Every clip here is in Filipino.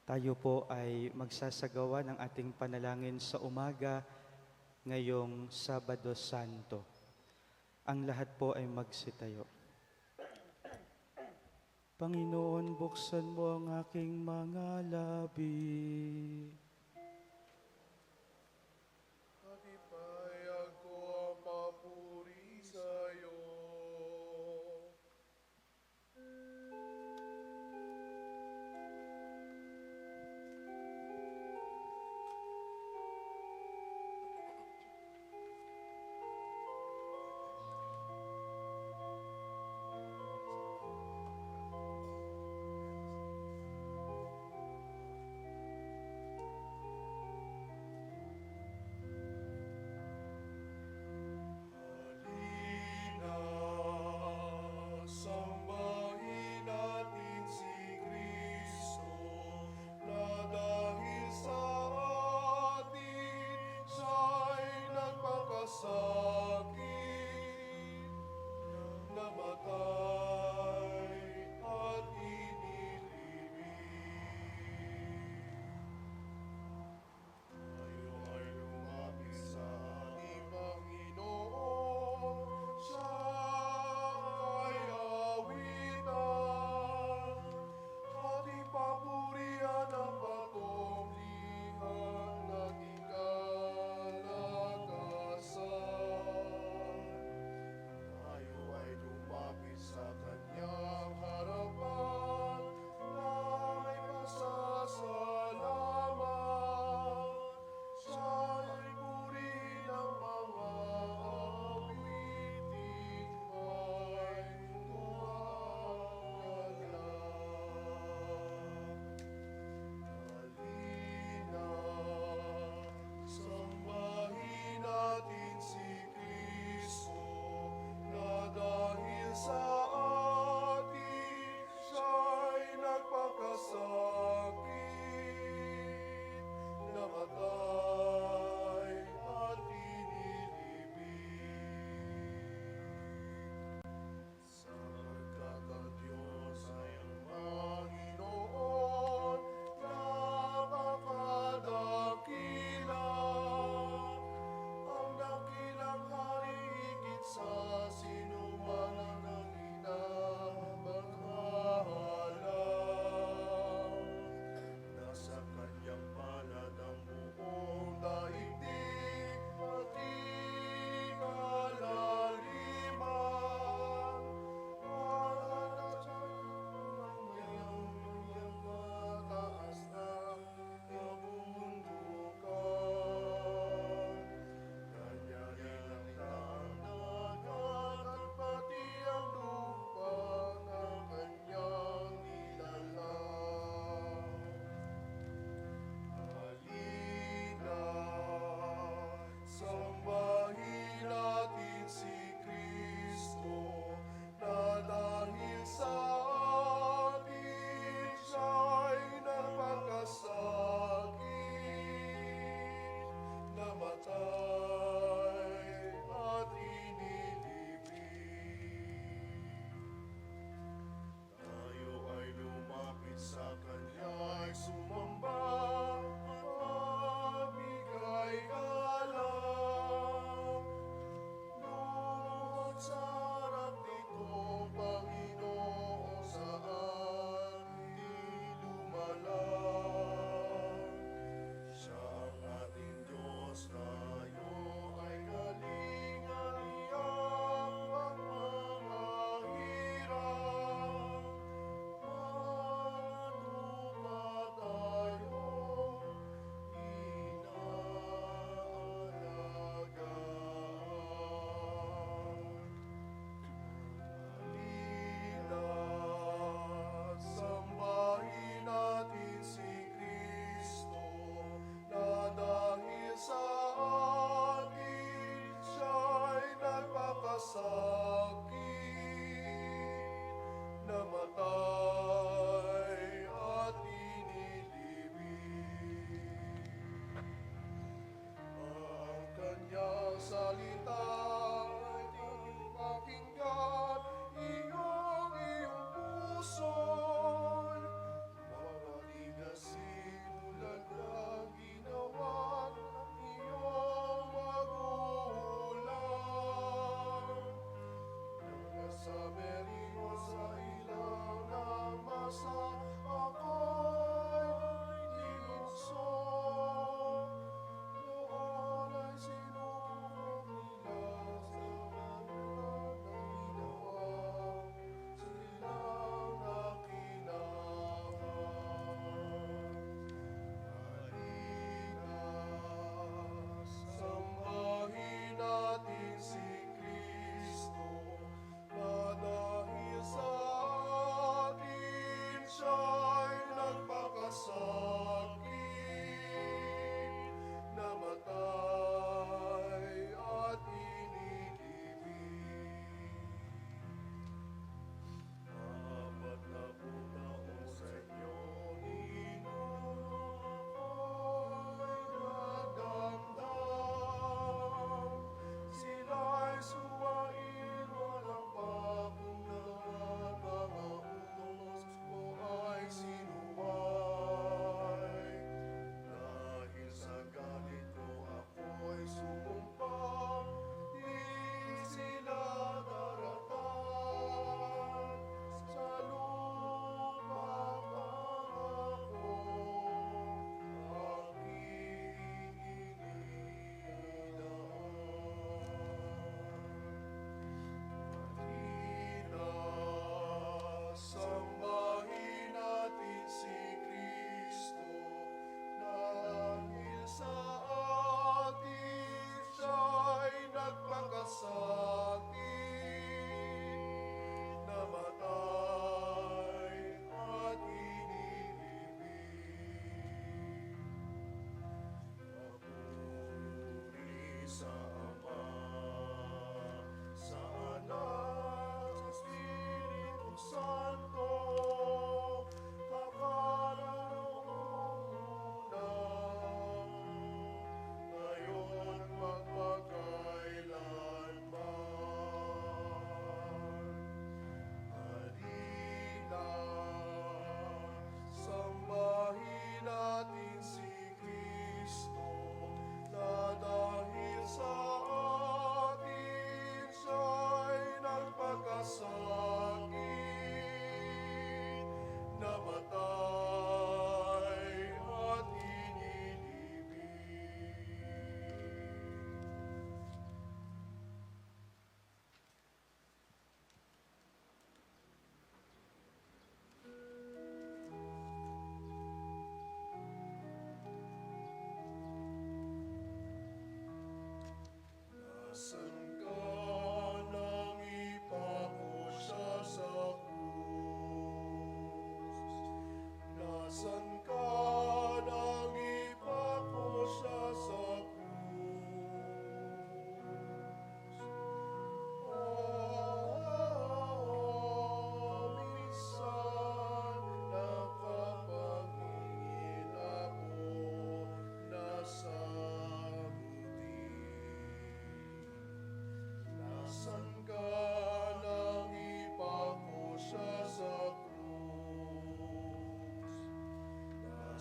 Tayo po ay magsasagawa ng ating panalangin sa umaga ngayong Sabado Santo. Ang lahat po ay magsitayo. Panginoon, buksan mo ang aking mga labi. Matipayag ko ang papuri sa'yo.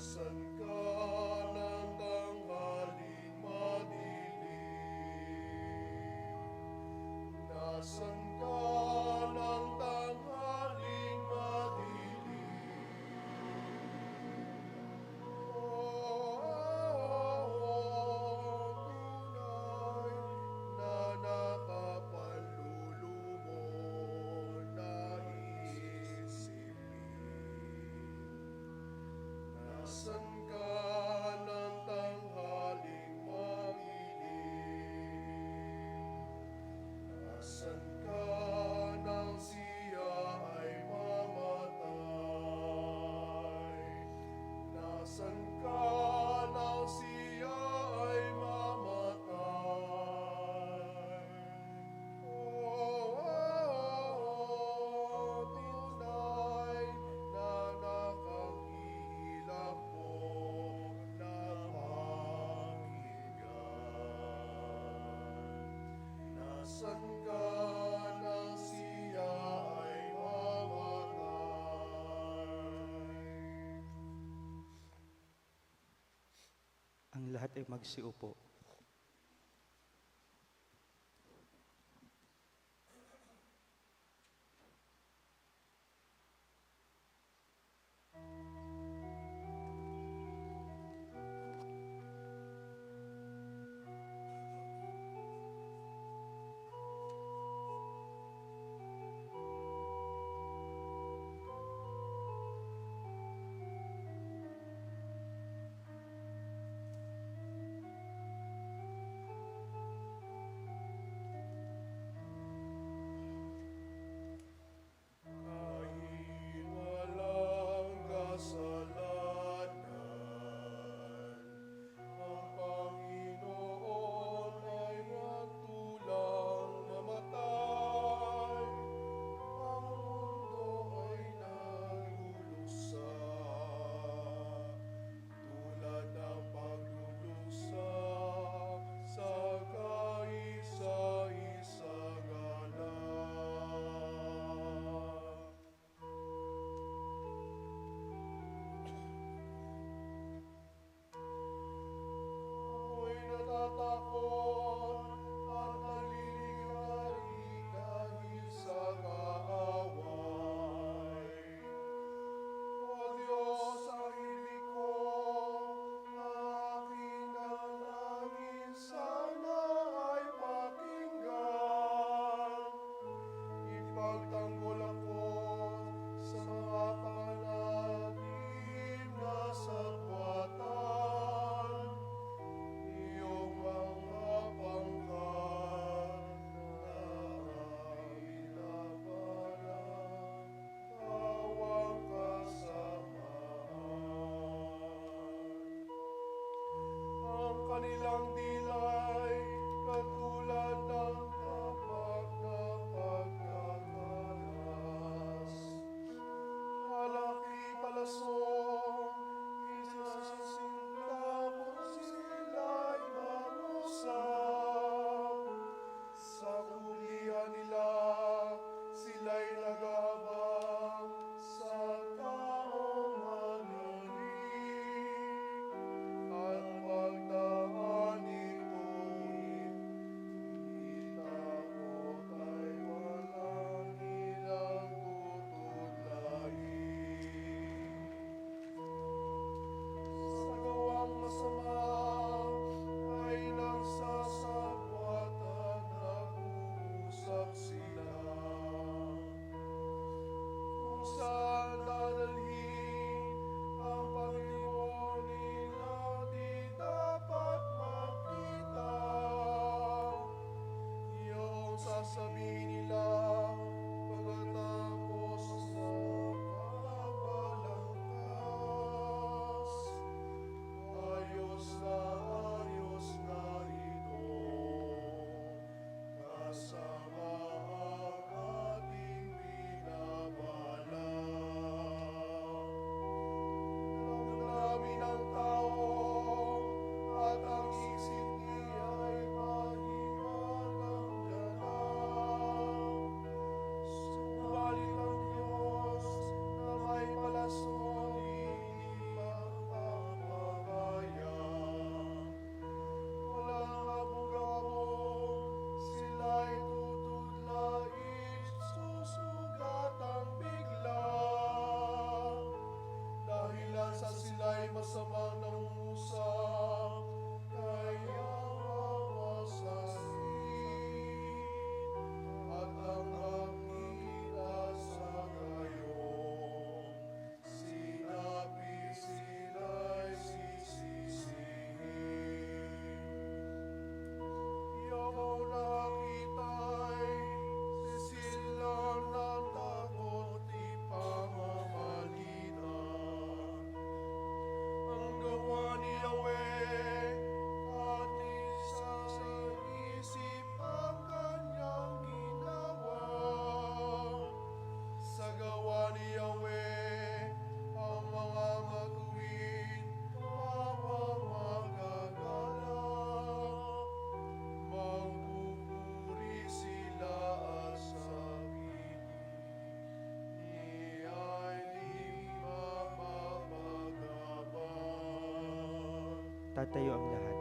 Nasaan ka ng tanghaling madilim? Nasaan ka ng tanghaling madilim? Tunay na nakapalulumon na isipin. Nasaan ka ng tanghaling madilim? Nasaan ka nang siya ay mamatay? Nasaan ka nang siya ay mamatay? Tunay na nakangihilak mo na pakinggan. Nasaan ka nang siya ay mamatay? Ang lahat ay magsiupo. Tatayo ang lahat.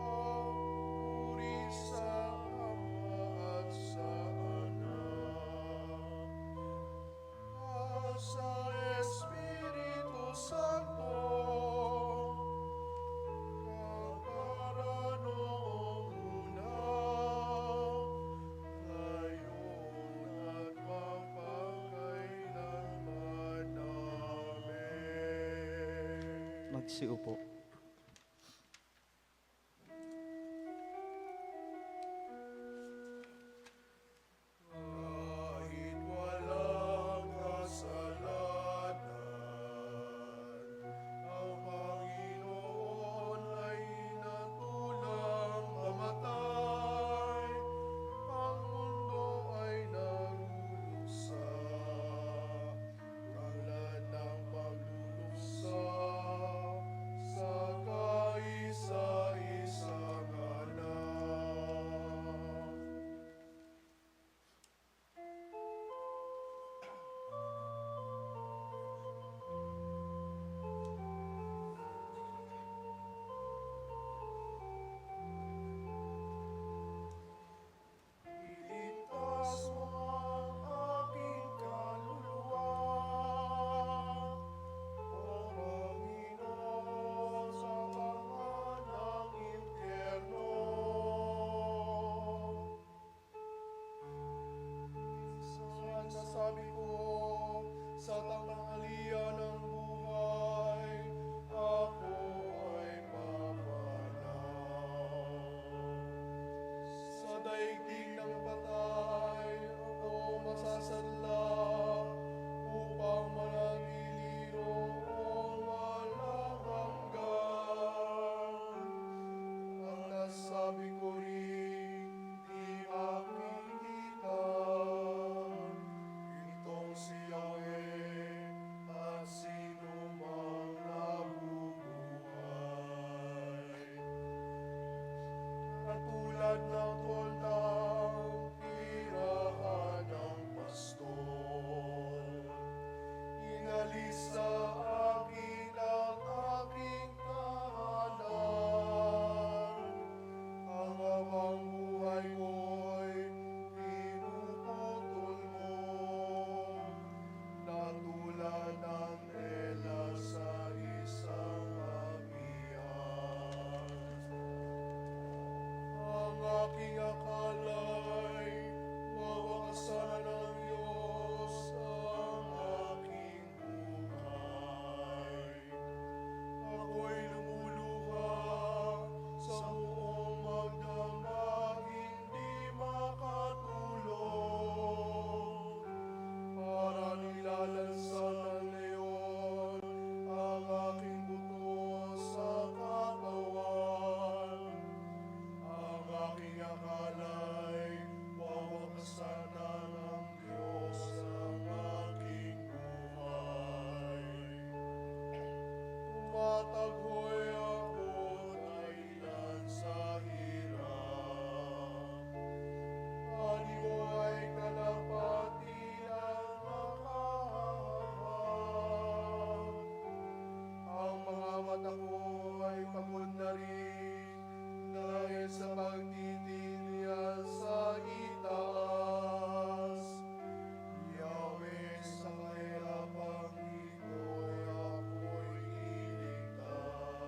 Puri sa Ama at sa Anak at sa Espiritu Santo, kapara noong una, ngayon at mapagkailanman. Amen. Magsiupo. Kahit walang kasalanan, ang Panginoon ay natulang mamatay. Ang mundo ay narulusa, kalan ng paglulusa sa kaisa-isang anak. Iligtas mo ang aking kaluluwa, O Panginoon, sa tangan ng impyerno. Minsan nasabi ko sa tanghalian ng buhay, ako ay papanaw. Sa daigdig ng patay, ako masasadla upang manatili roon walang hanggan. Ang nasabi ko rin, di makikita, itong si Yahweh at sino mang nabubuhay. Katulad ng toldang tirahan ng pastor, inalis sa akin ang aking tahanan. Ang habang buhay ko'y pinuputol mo, na tulad ng tela sa isang amihan. Ang aking akala'y mawakasan ng Diyos ang aking buhay. Ako'y lumuluha sa buong magdamag, hindi makatulog. Para nilalansan ng leon ang aking buto sa katawan. Ang aking akala'y wawakasan na ng Diyos ang aking buhay. Tumataghoy ako dahilan sa hirap. Ani mo ay kalapati at makahahabag. Ang mga mata ko ay pagod na rin dahil sa pagtitilian sa itaas. Yahweh, sa kahirapang ito'y ako'y iligtas.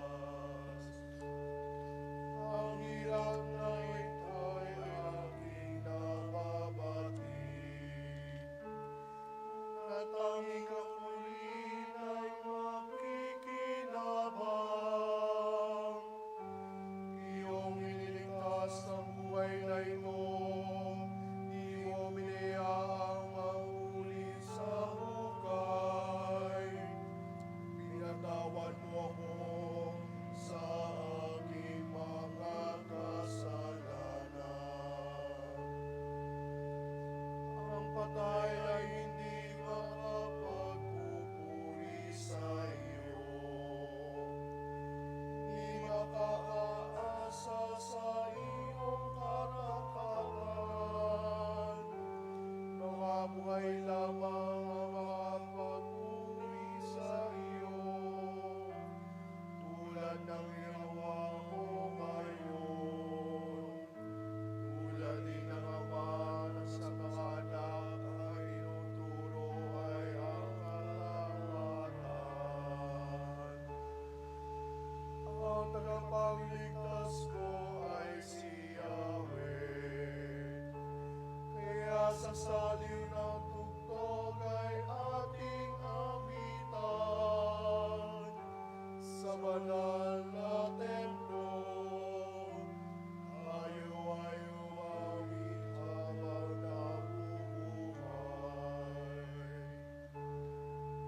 tagapagligtas ko ay si Yahweh. Kaya sa saliw ng tugtog ay ating awitan. Sa banal na templo, tayo-ayo awit habang nabubuhay.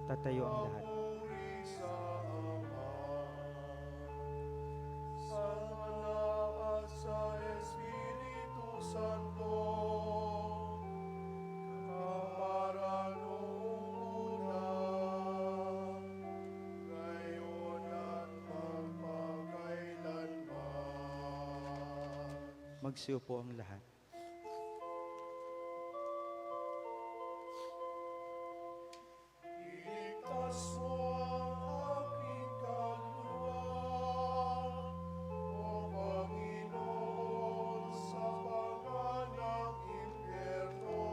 Tatayo ang lahat. Papuri sa Ama, sa Anak at sa Espiritu Santo, kapara noong una, ngayon at magpakailanman. Magsiupo ang lahat. Iligtas mo ang aking kaluluwa, O Panginoon, sa pangan ng impyerno.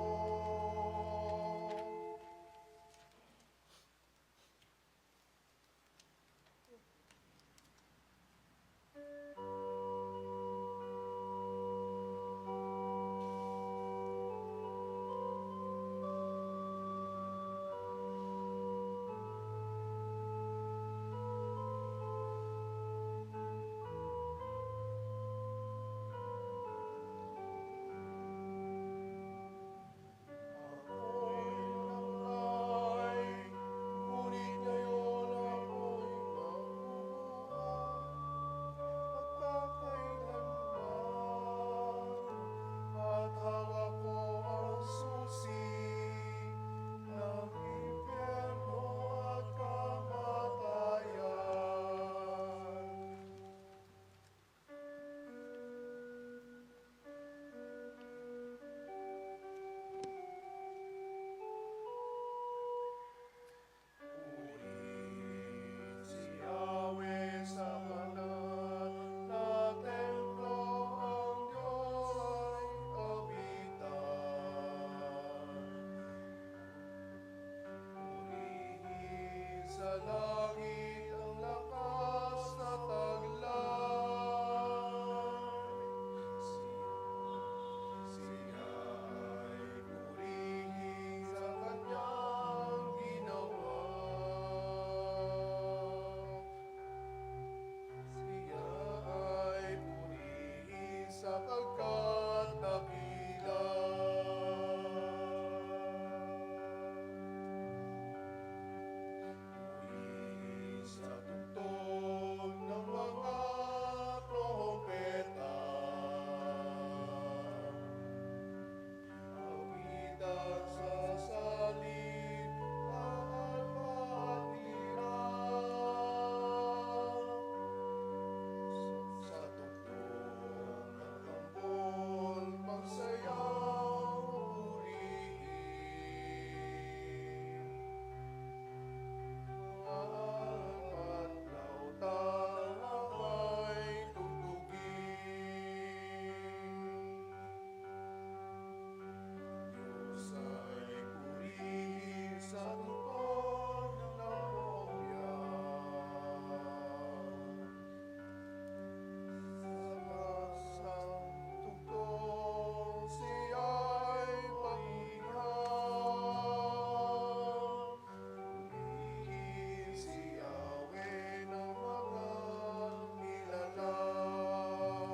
Ako'y namatay, ngunit ngayon ako'y mabubuhay magpakailanman. At hawak ko ang susi ng impyerno at kamatayan. Purihin si Yahweh sa banal na templo, ang Diyos ay kapitan. Purihin sa langit ang lakas na taglay. Siya ay purihin sa kanyang ginawa. Siya ay purihin sapagkat dakila. Purihin sa tugtog ng mga trompeta. Awitan sa salib at alpatiran. Sa tugtog ng tambol, magsayaw purihin. At lautan ay tugtugin. Diyos ay purihin sa tugtog ng lampyan. Sa tugtog siya'y pakinggan. Purihin si Yahweh ng mga nilalang.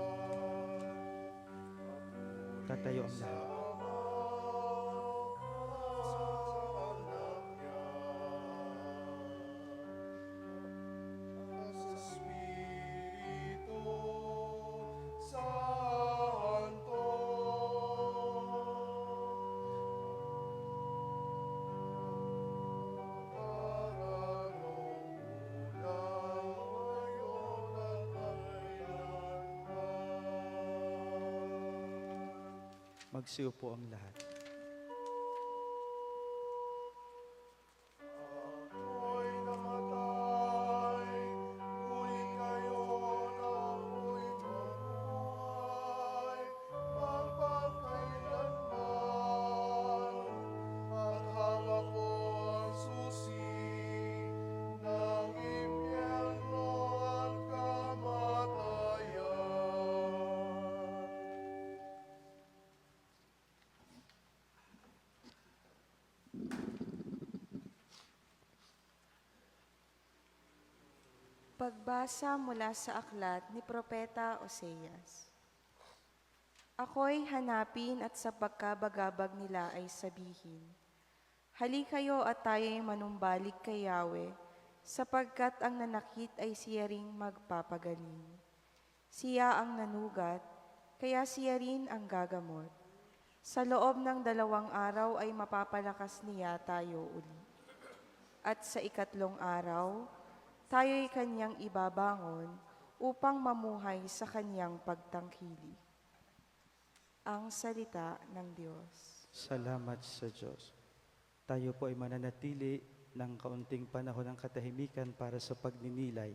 Tatayo ang lahat. Magsiupo ang lahat. Ako'y namatay, ngunit ngayon ako'y mabuhay magpakailanman. At hawak ko ang susi ng impyerno at kamatayan. Pagbasa mula sa aklat ni Propeta Oseas. Ako'y hanapin at sa pagkabagabag nila ay sabihin, halikayo at tayo'y manumbalik kay Yahweh, sapagkat ang nanakit ay siya ring magpapagaling. Siya ang nanugat, kaya siya rin ang gagamot. Sa loob ng 2 araw ay mapapalakas niya tayo uli. At sa 3 araw, tayo'y kanyang ibabangon upang mamuhay sa kanyang pagtangkilik. Ang salita ng Diyos. Salamat sa Diyos. Tayo po ay mananatili ng kaunting panahon ng katahimikan para sa pagninilay.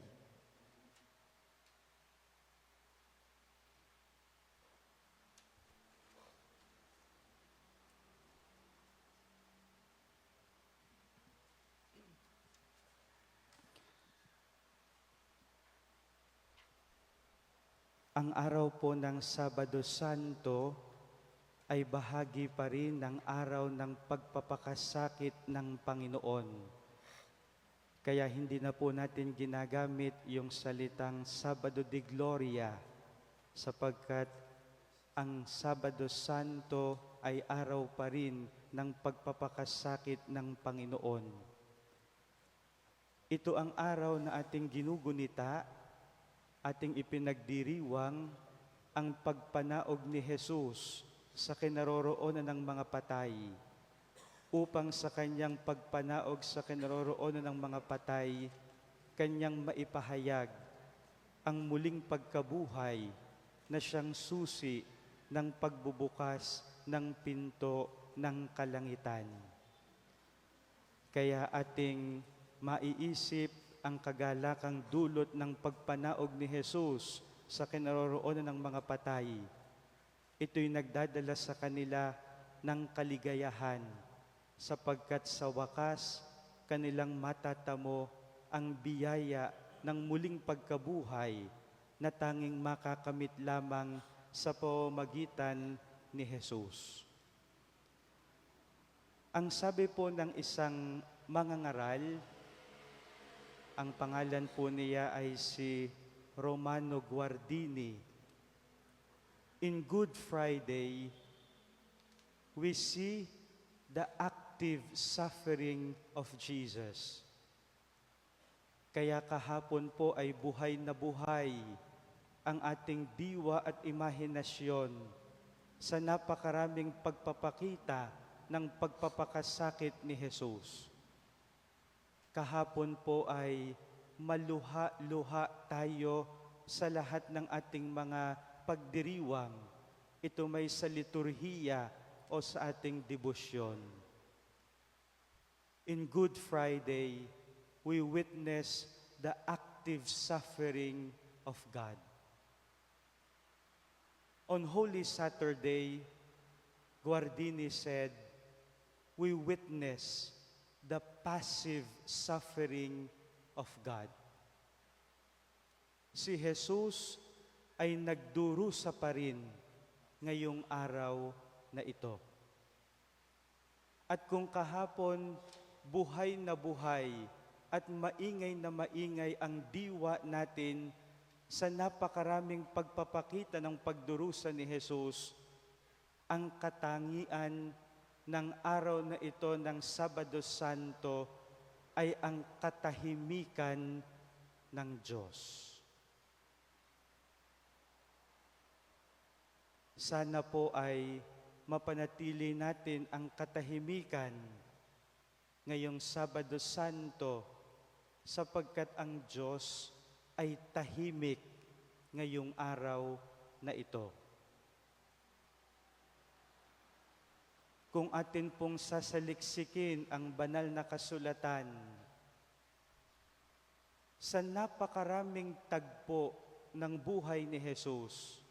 Ang araw po ng Sabado Santo ay bahagi pa rin ng araw ng pagpapakasakit ng Panginoon. Kaya hindi na po natin ginagamit yung salitang Sabado de Gloria sapagkat ang Sabado Santo ay araw pa rin ng pagpapakasakit ng Panginoon. Ito ang araw na ating ginugunita, ating ipinagdiriwang ang pagpanaog ni Jesus sa kinaroroonan ng mga patay, upang sa kanyang pagpanaog sa kinaroroonan ng mga patay, kanyang maipahayag ang muling pagkabuhay na siyang susi ng pagbubukas ng pinto ng kalangitan. Kaya ating maiisip ang kagalakang dulot ng pagpanaog ni Jesus sa kinaroroonan ng mga patay. Ito'y nagdadala sa kanila ng kaligayahan, sapagkat sa wakas, kanilang matatamo ang biyaya ng muling pagkabuhay na tanging makakamit lamang sa pamamagitan ni Jesus. Ang sabi po ng isang mangangaral, ang pangalan po niya ay si Romano Guardini. In Good Friday, we see the active suffering of Jesus. Kaya kahapon po ay buhay na buhay ang ating diwa at imahinasyon sa napakaraming pagpapakita ng pagpapakasakit ni Jesus. Kahapon po ay maluha-luha tayo sa lahat ng ating mga pagdiriwang. Ito may sa liturhiya o sa ating debosyon. In Good Friday, we witness the active suffering of God. On Holy Saturday, Guardini said, we witness the passive suffering of God. Si Jesus ay nagdurusa pa rin ngayong araw na ito. At kung kahapon buhay na buhay at maingay na maingay ang diwa natin sa napakaraming pagpapakita ng pagdurusa ni Jesus, ang katangian ng araw na ito ng Sabado Santo ay ang katahimikan ng Diyos. Sana po ay mapanatili natin ang katahimikan ngayong Sabado Santo sapagkat ang Diyos ay tahimik ngayong araw na ito. Kung atin pong sasaliksikin ang banal na kasulatan, sa napakaraming tagpo ng buhay ni Jesus,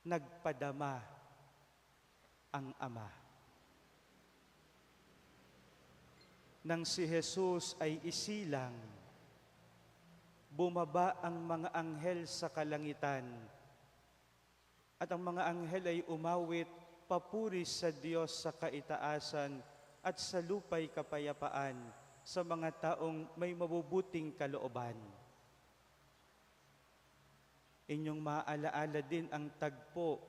nagpadama ang Ama. Nang si Jesus ay isilang, bumaba ang mga anghel sa kalangitan, at ang mga anghel ay umawit, papuri sa Diyos sa kaitaasan at sa lupa'y kapayapaan sa mga taong may mabubuting kalooban. Inyong maaalaala din ang tagpo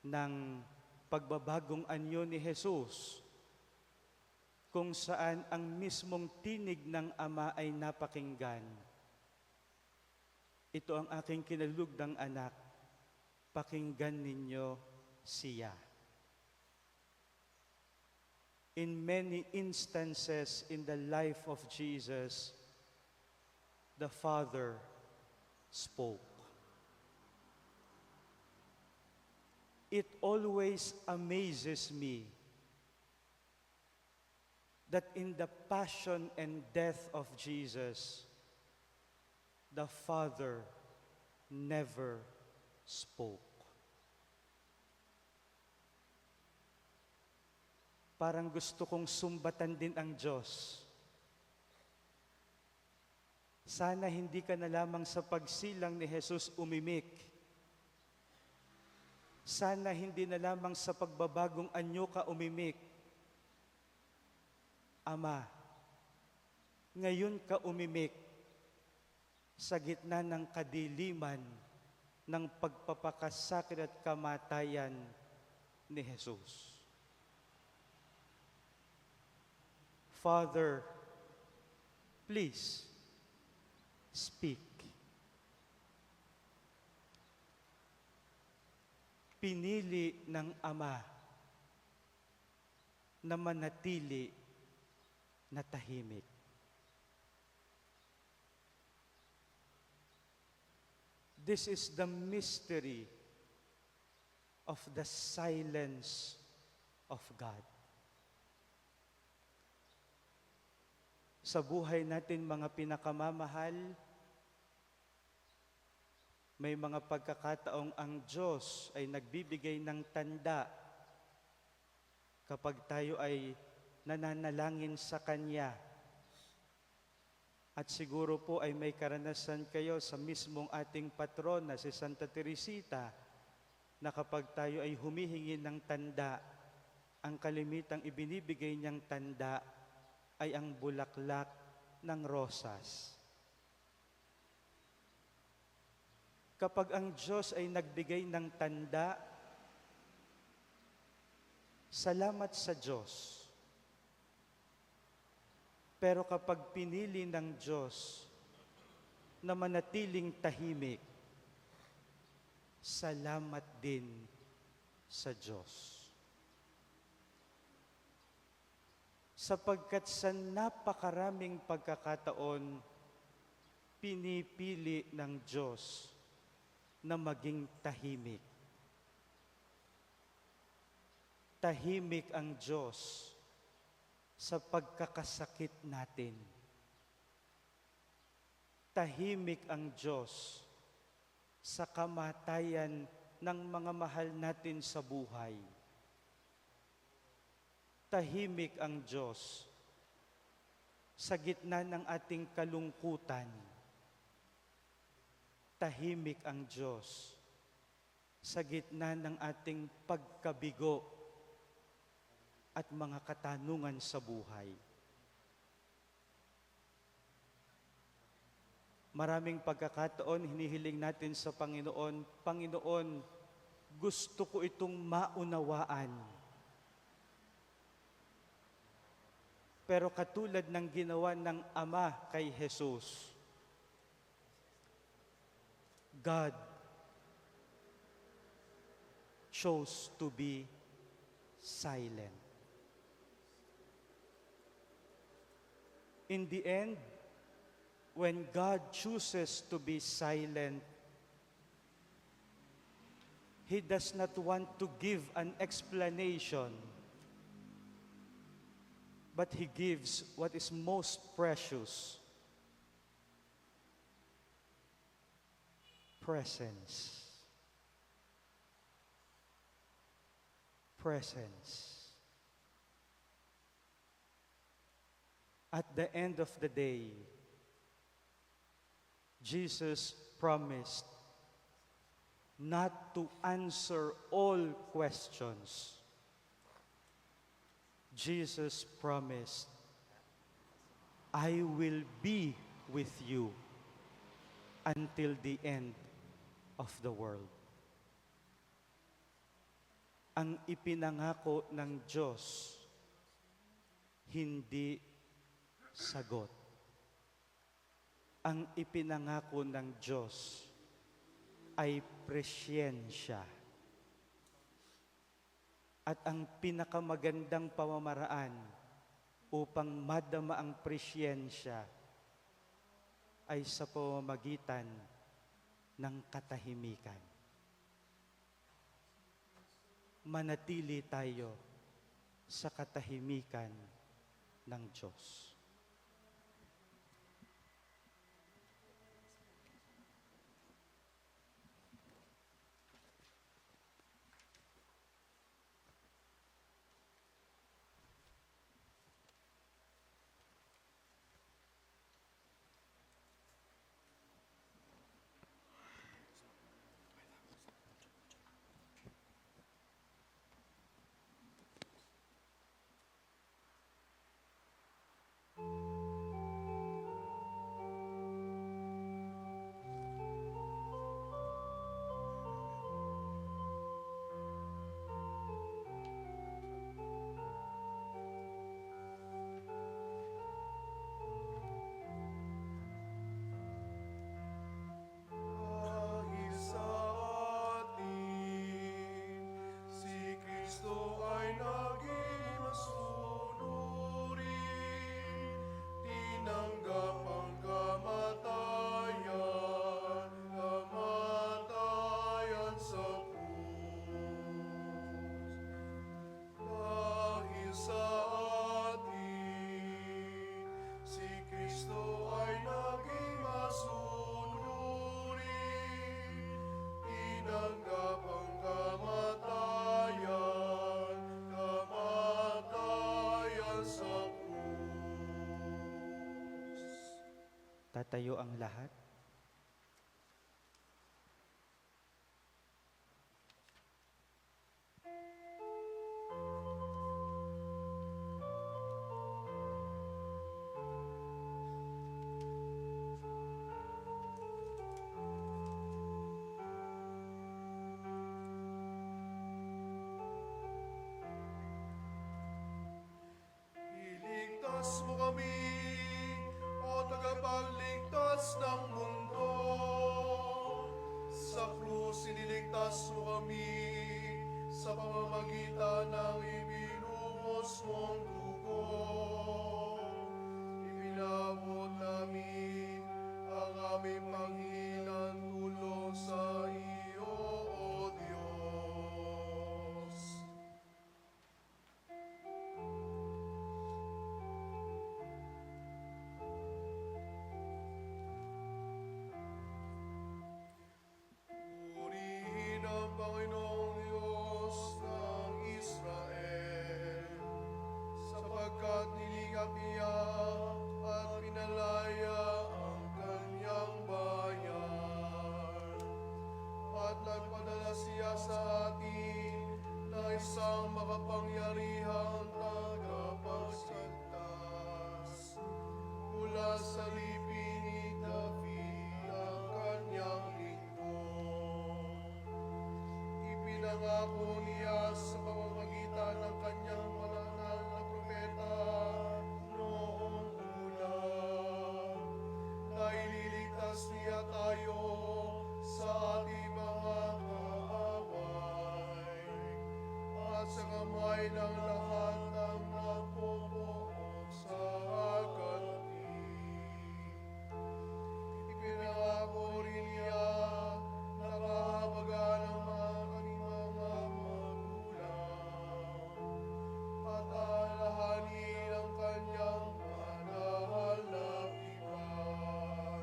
ng pagbabagong anyo ni Jesus, kung saan ang mismong tinig ng Ama ay napakinggan. Ito ang aking kinalugdang anak, pakinggan ninyo siya. In many instances in the life of Jesus, the Father spoke. It always amazes me that in the passion and death of Jesus, the Father never spoke. Parang gusto kong sumbatan din ang Diyos. Sana hindi ka na lamang sa pagsilang ni Jesus umimik. Sana hindi na lamang sa pagbabagong anyo ka umimik. Ama, ngayon ka umimik sa gitna ng kadiliman ng pagpapakasakit at kamatayan ni Jesus. Father, please speak. Pinili ng Ama na manatili na tahimik. This is the mystery of the silence of God. Sa buhay natin, mga pinakamamahal, may mga pagkakataong ang Diyos ay nagbibigay ng tanda kapag tayo ay nananalangin sa Kanya. At siguro po ay may karanasan kayo sa mismong ating patrona, si Santa Teresita, na kapag tayo ay humihingi ng tanda, ang kalimitang ibinibigay niyang tanda ay ang bulaklak ng rosas. Kapag ang Diyos ay nagbigay ng tanda, salamat sa Diyos. Pero kapag pinili ng Diyos na manatiling tahimik, salamat din sa Diyos. Sapagkat sa napakaraming pagkakataon, pinipili ng Diyos na maging tahimik. Tahimik ang Diyos sa pagkakasakit natin. Tahimik ang Diyos sa kamatayan ng mga mahal natin sa buhay. Tahimik ang Diyos sa gitna ng ating kalungkutan. Tahimik ang Diyos sa gitna ng ating pagkabigo at mga katanungan sa buhay. Maraming pagkakataon, hinihiling natin sa Panginoon, Panginoon, gusto ko itong maunawaan. Pero katulad ng ginawa ng Ama kay Jesus, God chose to be silent. In the end, when God chooses to be silent, He does not want to give an explanation, but He gives what is most precious: presence. Presence. At the end of the day, Jesus promised not to answer all questions. Jesus promised, I will be with you until the end of the world. Ang ipinangako ng Diyos, hindi sagot. Ang ipinangako ng Diyos ay presyensya. At ang pinakamagandang pamamaraan upang madama ang presyensya ay sa pamamagitan ng katahimikan. Manatili tayo sa katahimikan ng Diyos. Dahil sa atin, si Kristo ay naging masunurin, tinanggap ang kamatayan, kamatayan sa krus. Dahil sa atin, si Kristo ay naging masunurin, tinanggap ang kamatayan, kamatayan sa krus. Tatayo ang lahat. Iligtas mo kami, o tagapagligtas ng mundo. Sa krus iniligtas mo kami, sa pamamagitan ng ibinuhos mong dugo. Ipinabot namin ang aming panghinang tulong sa iyo, O Diyos. Purihin ang Panginoong Diyos ng Israel, sapagkat nilikha niya at pinalaya ang kanyang bayan. At nagpadala siya sa atin na isang makapangyarihang tagapagligtas. Mula sa lipin ni David ang kanyang lingkod. Ipinangako niya sa pamamagitan ng kanyang malangal na propeta noong una na ililigtas niya tayo sa ating mga kaaway at sa kamay ng lahat ng napopoon sa hagati. Ipinangako rin niya na kahabagan ng mga kanyang mga magulang at alalahanin ang kanyang manahal na tipan.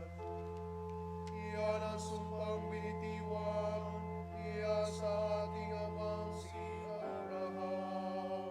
Iyan ang sumpang binitiwan niya sa ating amang si Abraham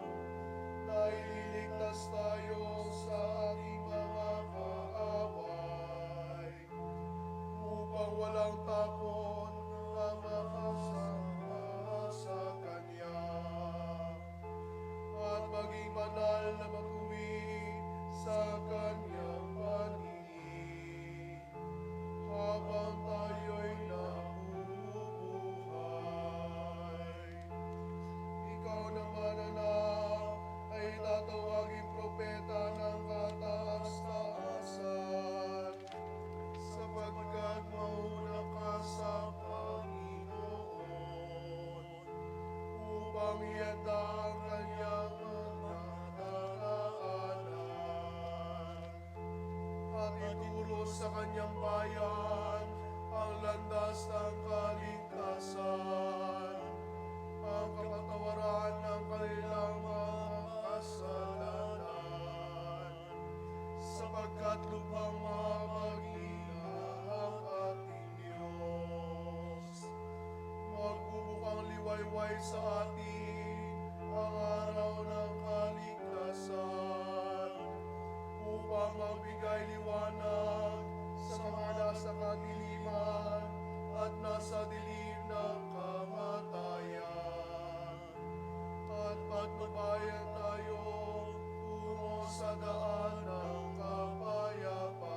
sa kanyang bayan ang landas ng kaligtasan, ang kapatawaran ng kanilang mga kasalanan, sapagkat lubhang mapag-ina ang ating Diyos. Magbubukang liwayway sa atin ang araw ng kaligtasan, upang magbigay liwanag sa mga nasa kadiliman at nasa dilim ng kamatayan. At patnubayan tayo tungo sa daan ng kapayapaan.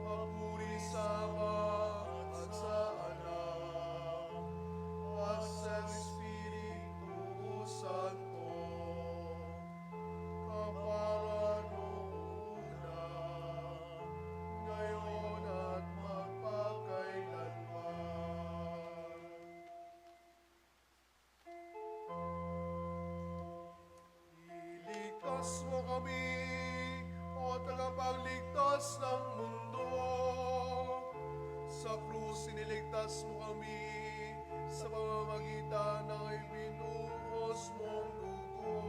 Papuri sa Ama at sa Anak at sa Espiritu Santo, kapara noong una, ngayon at magpakailanman. Iligtas mo kami, o tagapagligtas ng mundo. Sa krus siniligtas mo kami sa pamamagitan ng ibinuhos mong dugo.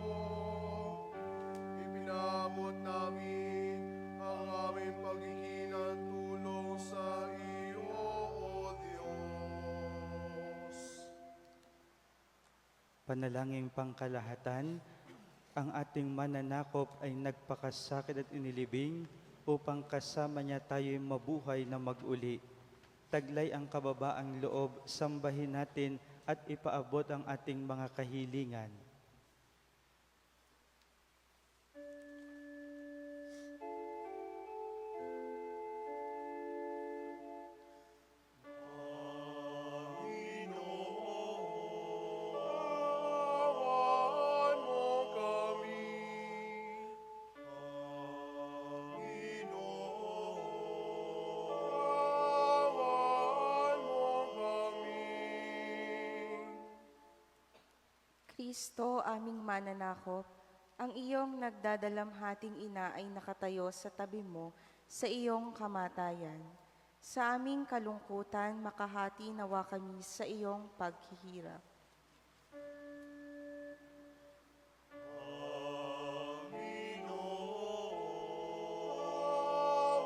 Ipinabot namin ang aming paghihinang tulong sa iyo, O Diyos. Panalangin pangkalahatan, ang ating mananakop ay nagpakasakit at inilibing upang kasama niya tayo'y mabuhay na mag-uli. Taglay ang kababaang loob, sambahin natin at ipaabot ang ating mga kahilingan. Awan mo kami, awan mo kami. Kristo, aming mananakop, ang iyong nagdadalamhating ina ay nakatayo sa tabi mo sa iyong kamatayan. Sa aming kalungkutan, makahati nawa kami sa iyong paghihirap.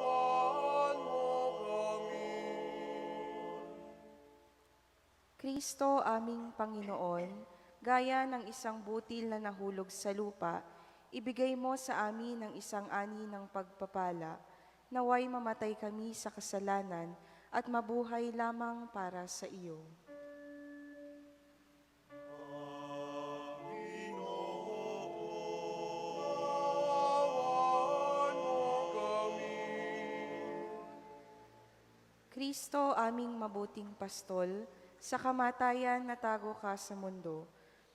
Awan mo kami. Kristo, aming Panginoon, gaya ng isang butil na nahulog sa lupa, ibigay mo sa amin ang isang ani ng pagpapala, naway mamatay kami sa kasalanan at mabuhay lamang para sa iyo. Awan mo kami. Kristo, aming mabuting pastol, sa kamatayan natago ka sa mundo.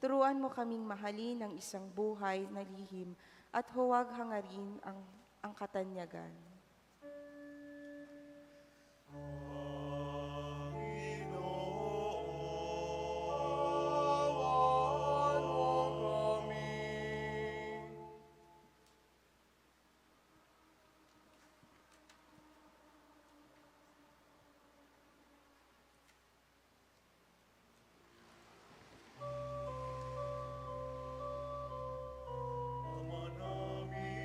Turuan mo kaming mahalin ang isang buhay na lihim at huwag hangarin ang katanyagan. Awan mo kami. Ama namin,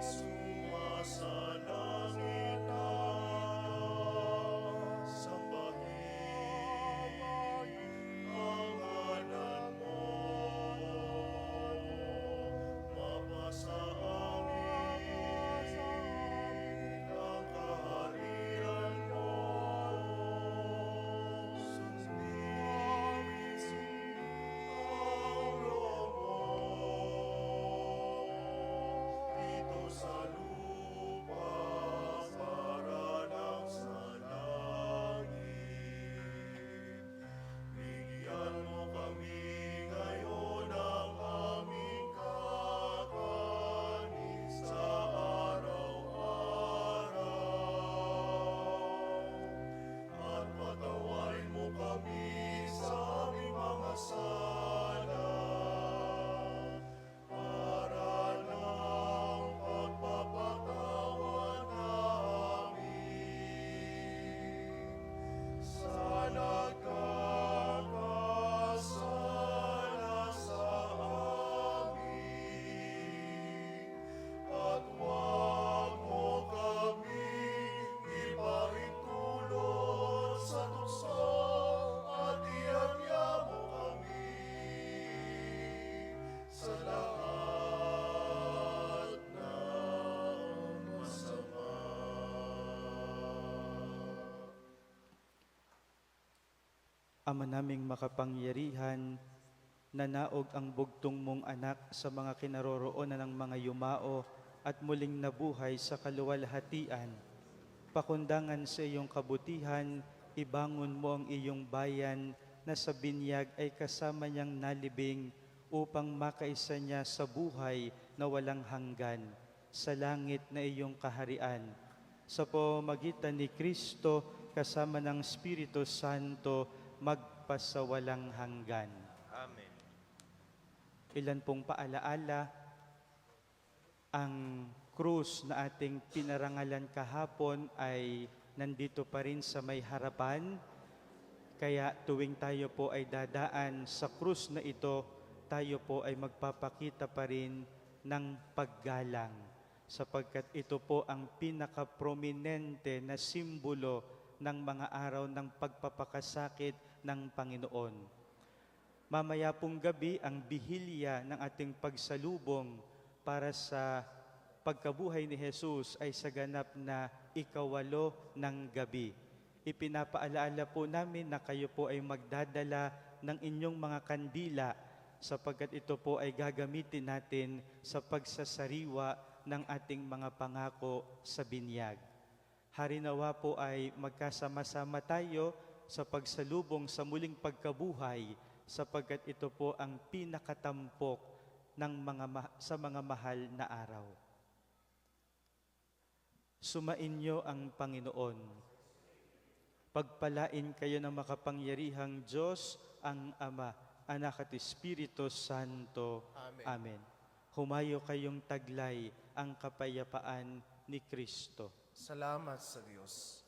sumasalangit ka, Ama naming makapangyarihan, nanaog ang bugtong mong anak sa mga kinaroroonan ng mga yumao at muling nabuhay sa kaluwalhatian. Pakundangan sa iyong kabutihan, ibangon mo ang iyong bayan na sa binyag ay kasama niyang nalibing upang makaisa niya sa buhay na walang hanggan, sa langit na iyong kaharian. Sa pamamagitan ni Kristo kasama ng Espiritu Santo, magpasawalang hanggan. Amen. Ilan pong paalaala, ang krus na ating pinarangalan kahapon ay nandito pa rin sa may harapan. Kaya tuwing tayo po ay dadaan sa krus na ito, tayo po ay magpapakita pa rin ng paggalang, sapagkat ito po ang pinaka-prominente na simbolo ng mga araw ng pagpapakasakit ng Panginoon. Mamaya pong gabi ang bihilya ng ating pagsalubong para sa pagkabuhay ni Jesus ay sa ganap na 8 ng gabi. Ipinapaalaala po namin na kayo po ay magdadala ng inyong mga kandila sapagkat ito po ay gagamitin natin sa pagsasariwa ng ating mga pangako sa binyag. Harinawa po ay magkasama-sama tayo sa pagsalubong sa muling pagkabuhay sapagkat ito po ang pinakatampok sa mga mahal na araw. Sumainyo ang Panginoon. Pagpalain kayo ng makapangyarihang Diyos, ang Ama, Anak at Espiritu Santo. Amen. Amen. Humayo kayong taglay ang kapayapaan ni Kristo. Salamat sa Diyos.